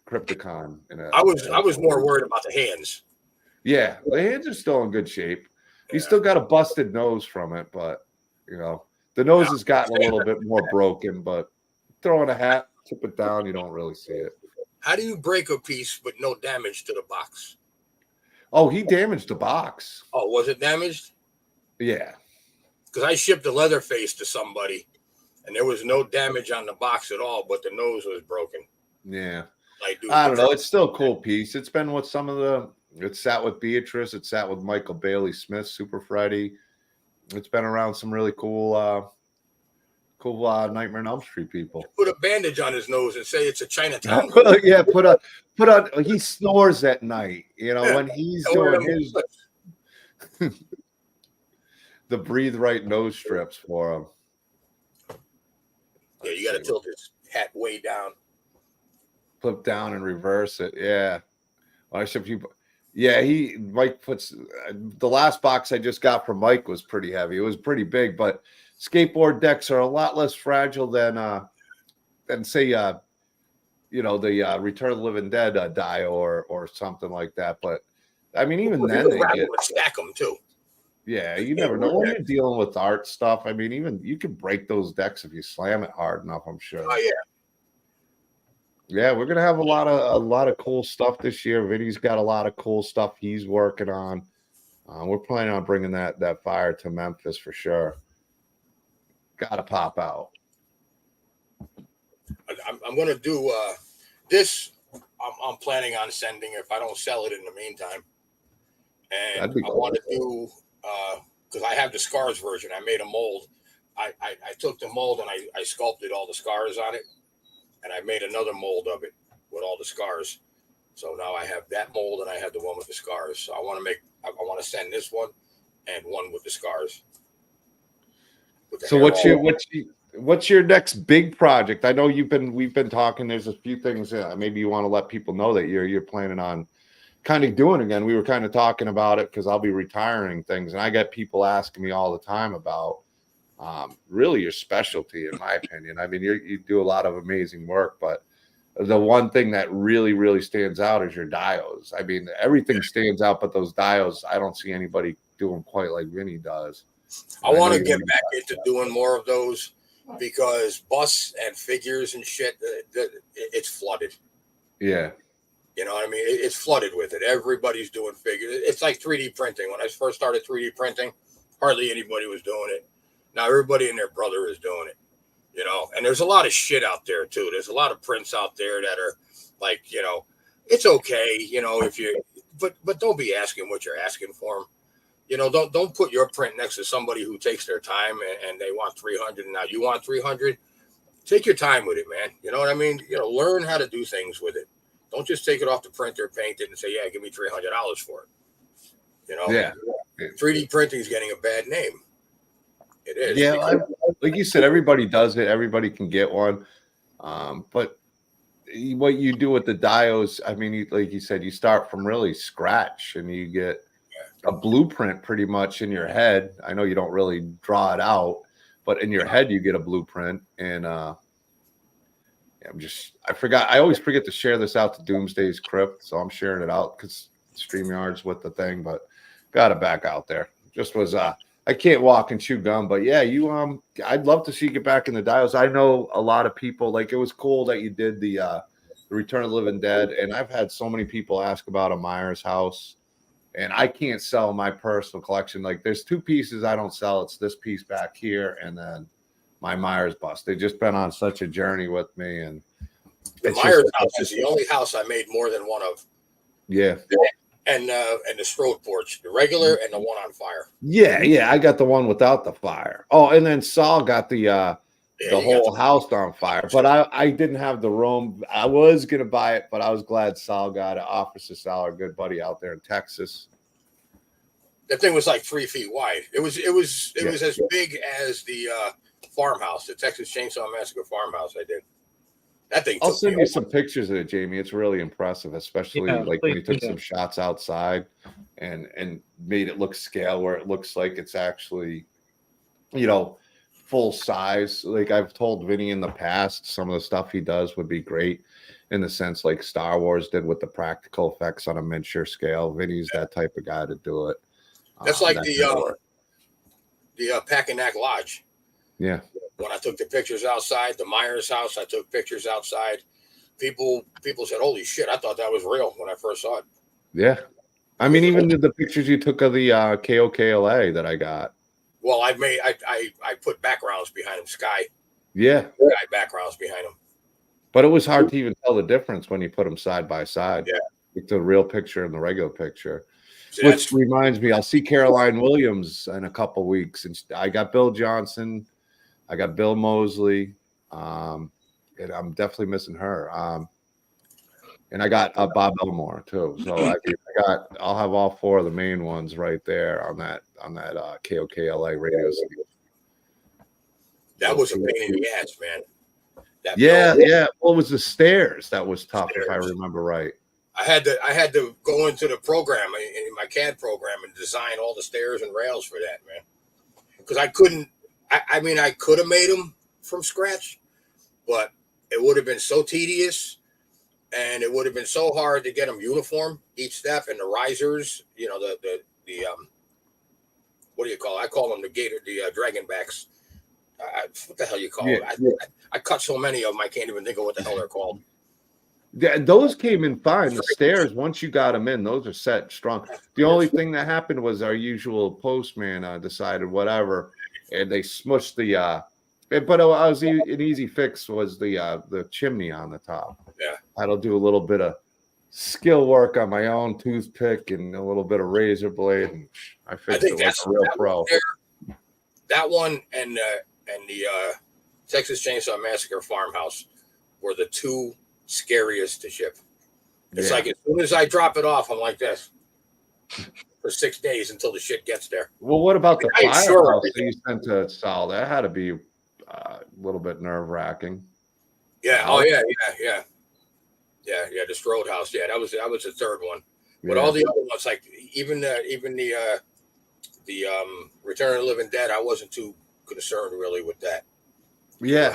Krypticon. I was more worried about the hands. Yeah, the hands are still in good shape. He's still got a busted nose from it, but the nose has gotten a little bit more broken. But throwing a hat, tip it down, you don't really see it. How do you break a piece with no damage to the box? Oh, he damaged the box. Oh, was it damaged? Yeah. Because I shipped a Leatherface to somebody, and there was no damage on the box at all, but the nose was broken. Yeah. Like, dude, I don't know. It's still a cool piece. It's been with some of the. It sat with Beatrice. It sat with Michael Bailey Smith, Super Freddy. It's been around some really cool Nightmare on Elm Street people. Put a bandage on his nose and say it's a Chinatown. Yeah, put on. He snores at night. When he's doing his the breathe right nose strips for him. Yeah, you got to tilt his hat way down. flip down and reverse it. Yeah. Well, I should people. Yeah, Mike puts the last box I just got from Mike was pretty heavy. It was pretty big, but skateboard decks are a lot less fragile than say the Return of the Living Dead die or something like that. But I mean, even then they get stack them too. Yeah, you never know when you're dealing with art stuff. I mean, even you can break those decks if you slam it hard enough, I'm sure. Oh yeah. Yeah, we're gonna have a lot of cool stuff this year. Vinny's got a lot of cool stuff he's working on. We're planning on bringing that fire to Memphis for sure. Got to pop out. I'm gonna do this. I'm planning on sending if I don't sell it in the meantime. And I want to do because I have the scars version. I made a mold. I took the mold and I sculpted all the scars on it. And I made another mold of it with all the scars. So now I have that mold and I have the one with the scars. So I want to send this one and one with the scars. So what's your next big project? I know we've been talking. There's a few things maybe you want to let people know that you're planning on kind of doing again. We were kind of talking about it because I'll be retiring things, and I get people asking me all the time about really your specialty, in my opinion. I mean, you do a lot of amazing work, but the one thing that really stands out is your dios. I mean, everything stands out, but those dios, I don't see anybody doing quite like Vinny does. I want to get back into doing more of those because busts and figures and shit, it's flooded. Yeah. You know what I mean? It's flooded with it. Everybody's doing figures. It's like 3D printing. When I first started 3D printing, hardly anybody was doing it. Now everybody and their brother is doing it, and there's a lot of shit out there too. There's a lot of prints out there that are like, it's okay, but don't be asking what you're asking for them. Don't put your print next to somebody who takes their time and they want 300 and now you want 300. Take your time with it, man. You know what I mean? Learn how to do things with it. Don't just take it off the printer, paint it, and say, yeah, give me $300 for it. Yeah. 3D printing is getting a bad name. It is. Yeah, like you said, everybody does it. Everybody can get one. But what you do with the dios, I mean, like you said, you start from really scratch and you get a blueprint pretty much in your head. I know you don't really draw it out, but in your head you get a blueprint. And I always forget to share this out to Doomsday's Krypt, so I'm sharing it out because StreamYard's with the thing, but got it back out there. Just was I can't walk and chew gum, but yeah, I'd love to see you get back in the dials. I know a lot of people, like, it was cool that you did the Return of the Living Dead, and I've had so many people ask about a Myers house, and I can't sell my personal collection. Like, there's two pieces I don't sell. It's this piece back here, and then my Myers bust. They've just been on such a journey with me, and the Myers house is the only house I made more than one of. Yeah. And the Strode porch, the regular and the one on fire. Yeah, I got the one without the fire. Oh, and then Saul got the whole house on fire. But I didn't have the room. I was gonna buy it, but I was glad Saul got it. Officer Saul, our good buddy out there in Texas. That thing was like 3 feet wide. It was as big as the farmhouse, the Texas Chainsaw Massacre farmhouse I did. That thing. I'll send you some pictures of it, Jamie. It's really impressive, especially when he took some shots outside and made it look scale where it looks like it's actually, full size. Like I've told Vinny in the past, some of the stuff he does would be great in the sense like Star Wars did with the practical effects on a miniature scale. Vinny's that type of guy to do it. That's like the Packanack Lodge. Yeah. When I took the pictures outside, the Myers house, I took pictures outside. People said, "Holy shit!" I thought that was real when I first saw it. Yeah, I mean, even the pictures you took of the KOKLA that I got. Well, I put backgrounds behind them, sky backgrounds behind them. But it was hard to even tell the difference when you put them side by side. Yeah, like the real picture and the regular picture. See, which reminds me, I'll see Caroline Williams in a couple weeks, and I got Bill Johnson. I got Bill Mosley, and I'm definitely missing her. And I got Bob Elmore too. So I'll have all four of the main ones right there on that KOKLA radio station. That was a pain in the ass, man. Yeah. Well, it was the stairs that was tough, if I remember right. I had to go into the program in my CAD program and design all the stairs and rails for that, man. Because I couldn't. I mean, I could have made them from scratch, but it would have been so tedious, and it would have been so hard to get them uniform each step, and the risers. You know, the what do you call it? I call them the dragon backs. What the hell you call it? I cut so many of them, I can't even think of what the hell they're called. Yeah, those came in fine. The stairs, once you got them in, those are set strong. The only thing that happened was our usual postman decided whatever, and they smushed the. But an easy fix was the chimney on the top. Yeah, I'll do a little bit of skill work on my own toothpick and a little bit of razor blade, and I fixed it like a real pro. That one and the Texas Chainsaw Massacre Farmhouse were the two scariest to ship. It's like as soon as I drop it off, I'm like this for 6 days until the shit gets there. Well, what about the firehouse that you sent to Sal? That had to be a little bit nerve-wracking. Yeah. Oh yeah. The Strode house. Yeah, that was the third one. But all the other ones, like even the Return of the Living Dead, I wasn't too concerned really with that. Yeah.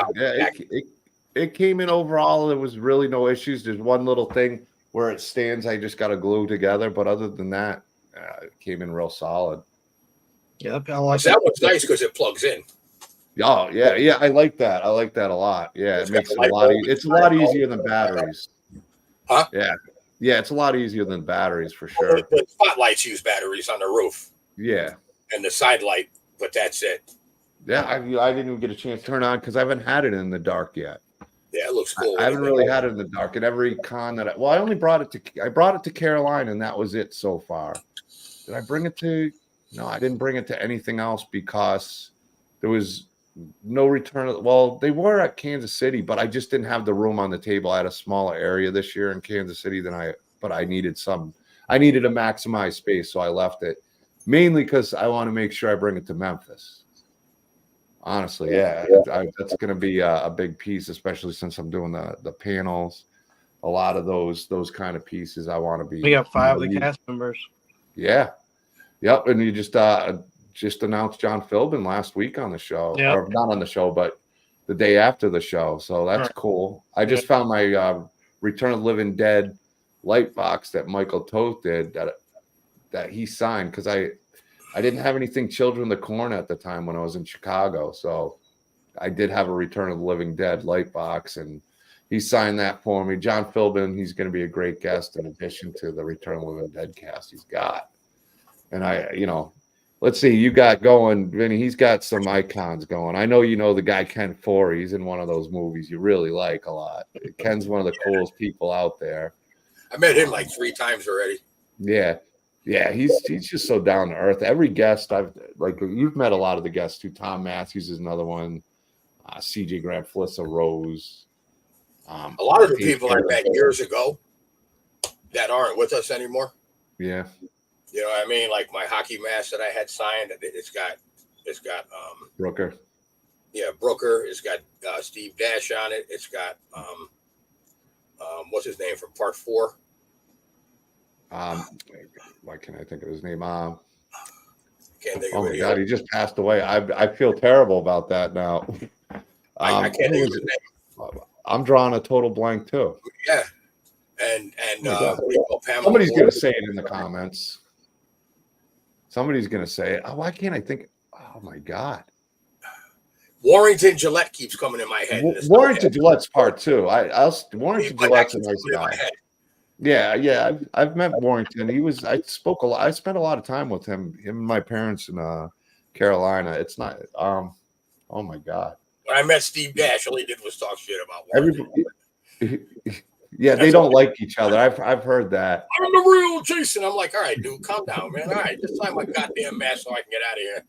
It came in overall. There was really no issues. There's one little thing where it stands. I just got to glue together. But other than that, it came in real solid. Yeah, I like that one's nice because it plugs in. Oh yeah. I like that. I like that a lot. Yeah, it makes it a lot. It's a lot easier than batteries. Huh? Yeah. It's a lot easier than batteries for sure. The spotlights use batteries on the roof. Yeah. And the side light, but that's it. Yeah, I didn't even get a chance to turn on because I haven't had it in the dark yet. Yeah, it looks cool. I haven't really had it in the dark. At every con that I only brought it to Carolina, and that was it so far. Did I bring it to? No, I didn't bring it to anything else because there was no return. Well, they were at Kansas City, but I just didn't have the room on the table. I had a smaller area this year in Kansas City but I needed to maximize space, so I left it mainly because I want to make sure I bring it to Memphis. Honestly, yeah, that's going to be a big piece, especially since I'm doing the panels. A lot of those kind of pieces I want to be. We got 5 of the cast members. Yeah, yep. And you just announced John Philbin last week on the show, or not on the show, but the day after the show. So that's cool. I just found my Return of the Living Dead light box that Michael Toth did that he signed because I didn't have anything Children of the Corn at the time when I was in Chicago. So I did have a Return of the Living Dead light box, and he signed that for me. John Philbin, he's going to be a great guest in addition to the Return of the Living Dead cast he's got. And let's see, you got going, Vinny, he's got some icons going. I know you know the guy Ken Foree. He's in one of those movies you really like a lot. Ken's one of the coolest people out there. I met him like 3 times already. Yeah, he's just so down to earth. Every guest you've met a lot of the guests too. Tom Matthews is another one. CJ Grant, Felissa Rose. A lot of the people I met years ago that aren't with us anymore. Yeah. You know what I mean? Like my hockey mask that I had signed, it's got Brooker. Yeah, Brooker. It's got Steve Dash on it. It's got what's his name from Part 4? Why can't I think of his name? Can't think oh of my it. God, he just passed away. I feel terrible about that now. I can't think of his name. I'm drawing a total blank too. Yeah, and Pamela. Somebody's going to say it in the comments. Somebody's going to say it. Oh, why can't I think? Oh my God. Warrington Gillette keeps coming in my head. Warrington Gillette's part 2. Warrington Gillette's a nice guy. Yeah. I've met Warrington. I spoke a lot. I spent a lot of time with him and my parents in Carolina. It's not. Oh my God. When I met Steve Dash, all he did was talk shit about Warrington. Yeah, they don't like each other. I've heard that. I'm the real Jason. I'm like, all right, dude, calm down, man. All right, just sign my goddamn mask so I can get out of here.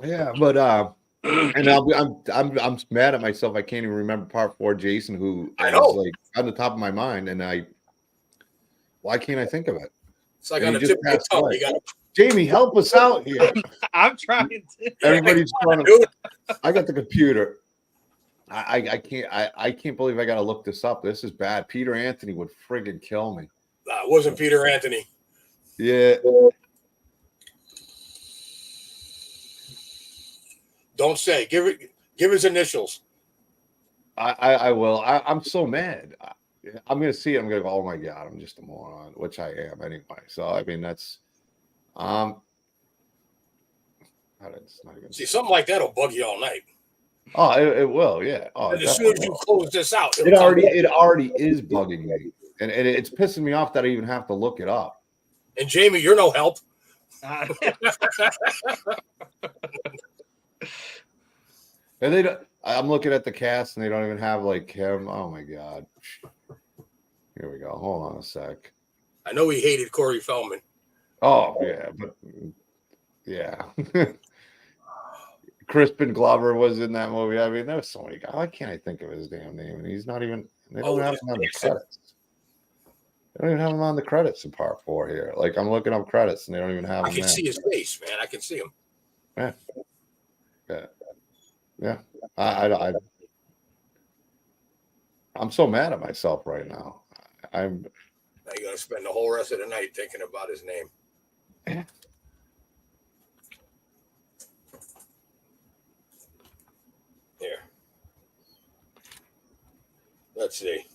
Yeah, but and I'm mad at myself. I can't even remember Part 4 Jason, who I know was like on the top of my mind, and why can't I think of it? It's like on the tip of your tongue. You got Jamie, help us out here. I'm trying to. Everybody's trying to. I got the computer. I can't believe I got to look this up. This is bad. Peter Anthony would friggin' kill me. It wasn't Peter Anthony. Yeah. Don't say. Give his initials. I will. I'm so mad. I'm gonna see it. I'm gonna go, oh my God, I'm just a moron, which I am anyway. So I mean that's it's not even See, something like that'll bug you all night. Oh, it will, yeah. Oh, And as soon as you close this out, it already is bugging me. And it's pissing me off that I even have to look it up. And Jamie, you're no help. And they don't. I'm looking at the cast, and they don't even have like him. Oh my God! Here we go. Hold on a sec. I know he hated Corey Feldman. Oh yeah, but yeah. Crispin Glover was in that movie. I mean, there was so many guys. Why can't I think of his damn name? And he's not even. They don't have him on the credits. They don't even have him on the credits in part 4 here. Like I'm looking up credits, and they don't even have him. I can there. see his face, man. I can see him. Yeah. Yeah. I'm so mad at myself right now. Now you're gonna spend the whole rest of the night thinking about his name. Yeah. Here. Let's see.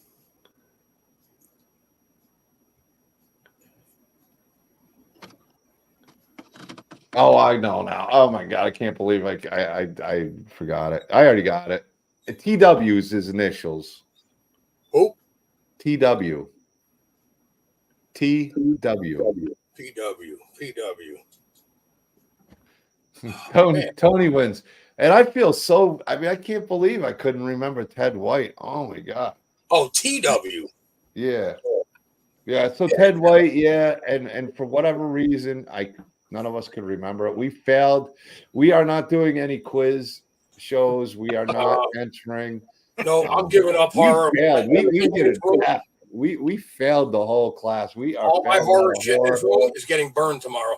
Oh, I know now. Oh my God, I can't believe I forgot it. I already got it. TW is his initials. Who? TW. PW. Tony wins. And I feel so, I mean, I can't believe I couldn't remember Ted White. Oh my God. Oh, TW. Yeah. Yeah. So Ted White, yeah. And for whatever reason, none of us could remember it. We failed. We are not doing any quiz shows. We are not entering. No, I'm giving up horror. Yeah, we did it. We failed the whole class. All my horror shit is getting burned tomorrow.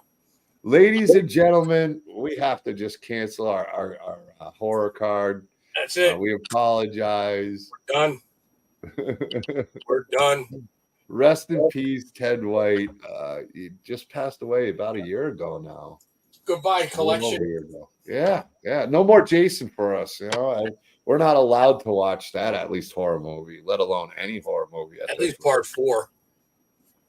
Ladies and gentlemen, we have to just cancel our horror card. That's it. We apologize. We're done. We're done. Rest in peace, Ted White. He just passed away about a year ago now. Goodbye, collection. Yeah. No more Jason for us. You know, we're not allowed to watch that, at least horror movie, let alone any horror movie. At least part 4.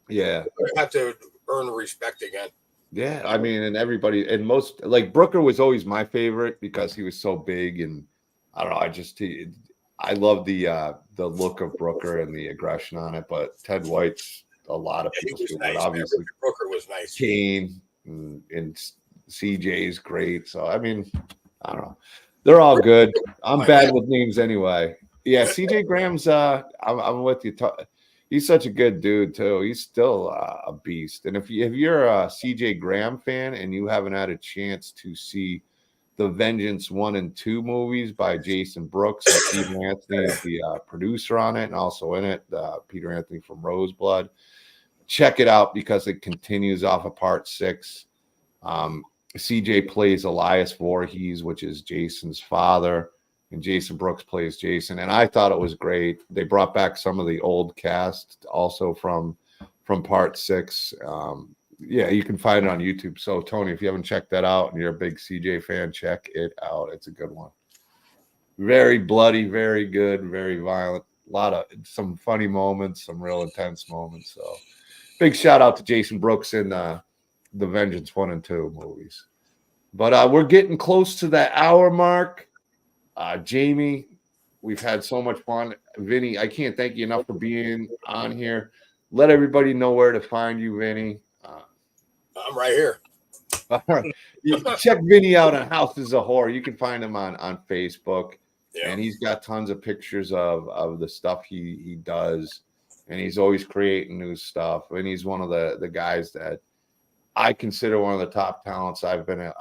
Yeah. We have to earn respect again. Yeah, I mean, and everybody, and most, like Brooker was always my favorite because he was so big, and I don't know, I love the look of Brooker and the aggression on it, but Ted White's a lot of people. Nice, obviously, Brooker was nice. Kane and CJ's great. So I mean, I don't know, they're all good. I'm bad with names anyway. Yeah, CJ Graham's. I'm with you. He's such a good dude too. He's still a beast. And if you're a CJ Graham fan and you haven't had a chance to see the Vengeance 1 and 2 movies by Jason Brooks, and Peter Anthony is the producer on it, and also in it, Peter Anthony from Roseblood. Check it out because it continues off of part 6. CJ plays Elias Voorhees, which is Jason's father, and Jason Brooks plays Jason. And I thought it was great. They brought back some of the old cast also from part 6. Yeah, you can find it on YouTube. So, Tony, if you haven't checked that out and you're a big CJ fan, check it out. It's a good one. Very bloody, very good, very violent. Some funny moments, some real intense moments. So, big shout out to Jason Brooks in the Vengeance 1 and 2 movies. But we're getting close to that hour mark. Jamie, we've had so much fun. Vinny, I can't thank you enough for being on here. Let everybody know where to find you, Vinny. I'm right here. All right. Check Vinny out on Houses of Horror. You can find him on Facebook. Yeah. And he's got tons of pictures of the stuff he does. And he's always creating new stuff. And he's one of the guys that I consider one of the top talents I've been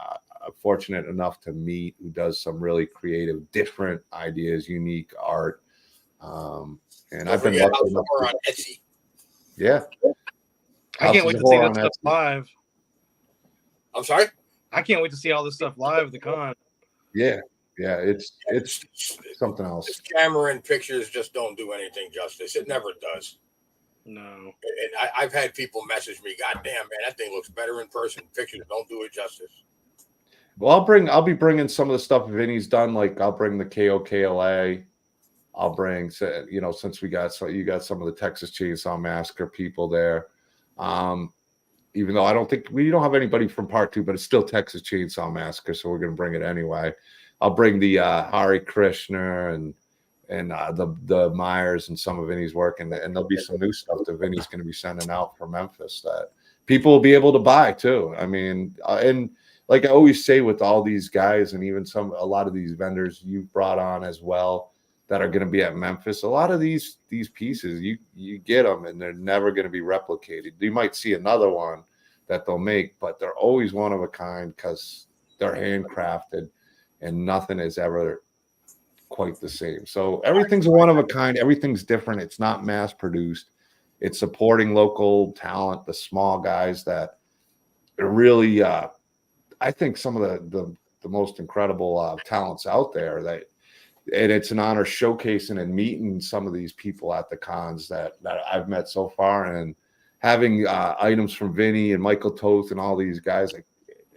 fortunate enough to meet, who does some really creative, different ideas, unique art. And I've been lucky enough on Etsy. Yeah. I can't wait to see that stuff live. I'm sorry. I can't wait to see all this stuff live at the con. Yeah, it's something else. This camera and pictures just don't do anything justice. It never does. No. And I've had people message me, God damn, man, that thing looks better in person. Pictures don't do it justice. Well, I'll be bringing some of the stuff Vinny's done. Like I'll bring the KOKLA. I'll bring, you know, since you got some of the Texas Chainsaw Massacre people there. Even though we don't have anybody from part 2, but it's still Texas Chainsaw Massacre, so we're going to bring it anyway. I'll bring the Hari Krishna and the Myers and some of Vinny's work, and there'll be some new stuff that Vinny's going to be sending out from Memphis that people will be able to buy too. I mean, and like I always say with all these guys, and even a lot of these vendors you brought on as well that are going to be at Memphis, a lot of these pieces you get them and they're never going to be replicated. You might see another one that they'll make, but they're always one of a kind because they're handcrafted and nothing is ever quite the same. So everything's a one of a kind. Everything's different. It's not mass produced. It's supporting local talent, the small guys that are really, I think some of the most incredible talents out there and it's an honor showcasing and meeting some of these people at the cons that I've met so far, and having items from Vinny and Michael Toth and all these guys. Like,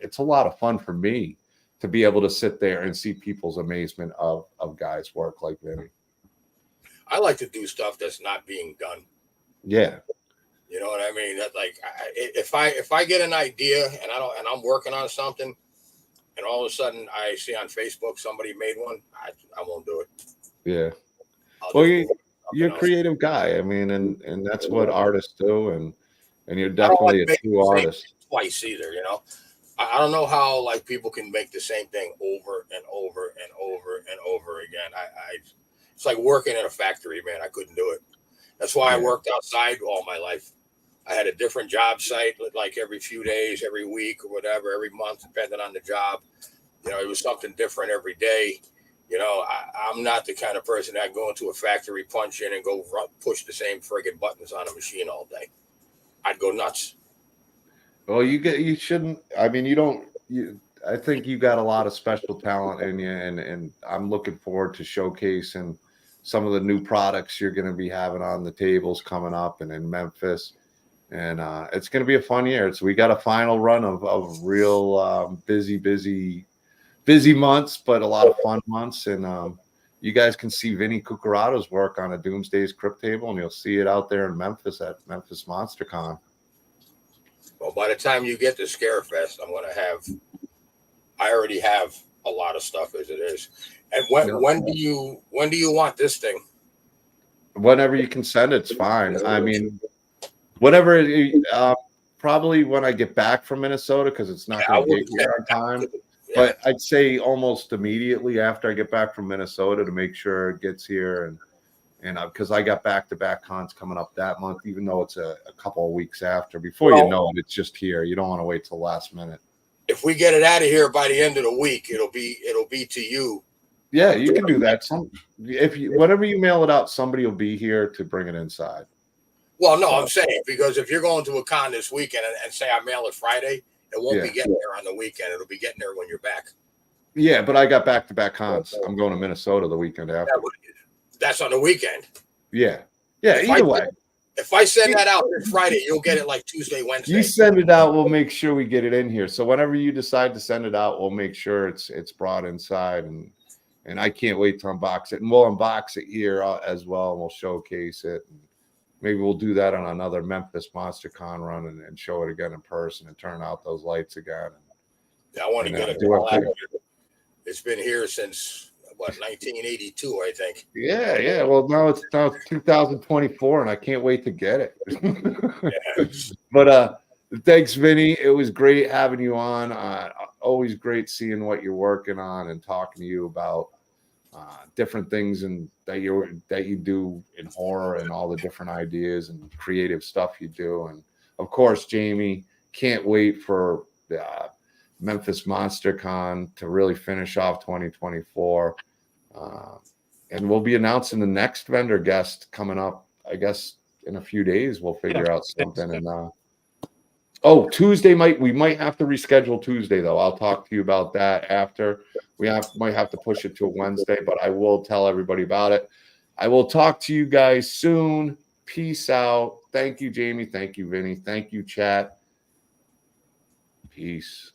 it's a lot of fun for me to be able to sit there and see people's amazement of guys' work like Vinny. I like to do stuff that's not being done. Yeah. You know what I mean? That like, if I get an idea and I'm working on something, and all of a sudden I see on Facebook somebody made one, I won't do it. Yeah. Well, you're a creative guy. I mean, and that's what artists do, and you're definitely a true artist. Twice either, you know. I don't know how like people can make the same thing over and over and over and over again. It's like working in a factory, man. I couldn't do it. That's why I worked outside all my life. I had a different job site, like every few days, every week, or whatever, every month, depending on the job. You know, it was something different every day. You know, I'm not the kind of person that go into a factory, punch in, and go push the same friggin' buttons on a machine all day. I'd go nuts. Well, you shouldn't. I mean, I think you got a lot of special talent in you, and I'm looking forward to showcasing some of the new products you're going to be having on the tables coming up and in Memphis. And it's going to be a fun year. So we got a final run of real busy months, but a lot of fun months. And you guys can see Vinny Curcurato's work on a Doomsday's Krypt table, and you'll see it out there in Memphis at Memphis Monster Con. Well, by the time you get to Scarefest, I already have a lot of stuff as it is. And when do you want this thing? Whenever you can send it's fine. I mean, whatever. Probably when I get back from Minnesota, because it's not going to get here on time. Yeah. But I'd say almost immediately after I get back from Minnesota to make sure it gets here, and because I got back-to-back cons coming up that month, even though it's a couple of weeks after. Before you know it, it's just here. You don't want to wait till the last minute. If we get it out of here by the end of the week, it'll be to you. Yeah, you can do that. Whenever you mail it out, somebody will be here to bring it inside. Well, no, I'm saying because if you're going to a con this weekend and say I mail it Friday, it won't be getting there on the weekend. It'll be getting there when you're back. Yeah, but I got back-to-back cons. I'm going to Minnesota the weekend after. That's on the weekend. Yeah. Either way. If I send that out this Friday, you'll get it like Tuesday, Wednesday. You send it out, we'll make sure we get it in here. So whenever you decide to send it out, we'll make sure it's brought inside, and I can't wait to unbox it. And we'll unbox it here as well, and we'll showcase it. And maybe we'll do that on another Memphis Monster Con run and show it again in person and turn out those lights again. Yeah, I want to get it. It's been here since 1982, I think. Yeah. Well, now it's 2024, and I can't wait to get it. But thanks, Vinny. It was great having you on. Always great seeing what you're working on and talking to you about different things and that you do in horror and all the different ideas and creative stuff you do. And of course, Jamie, can't wait for Memphis Monster Con to really finish off 2024. And we'll be announcing the next vendor guest coming up, I guess, in a few days. We'll figure out something. And Oh, Tuesday we might have to reschedule Tuesday though. I'll talk to you about that after. Might have to push it to a Wednesday, but I will tell everybody about it. I will talk to you guys soon. Peace out. Thank you, Jamie. Thank you, Vinny. Thank you, chat. Peace.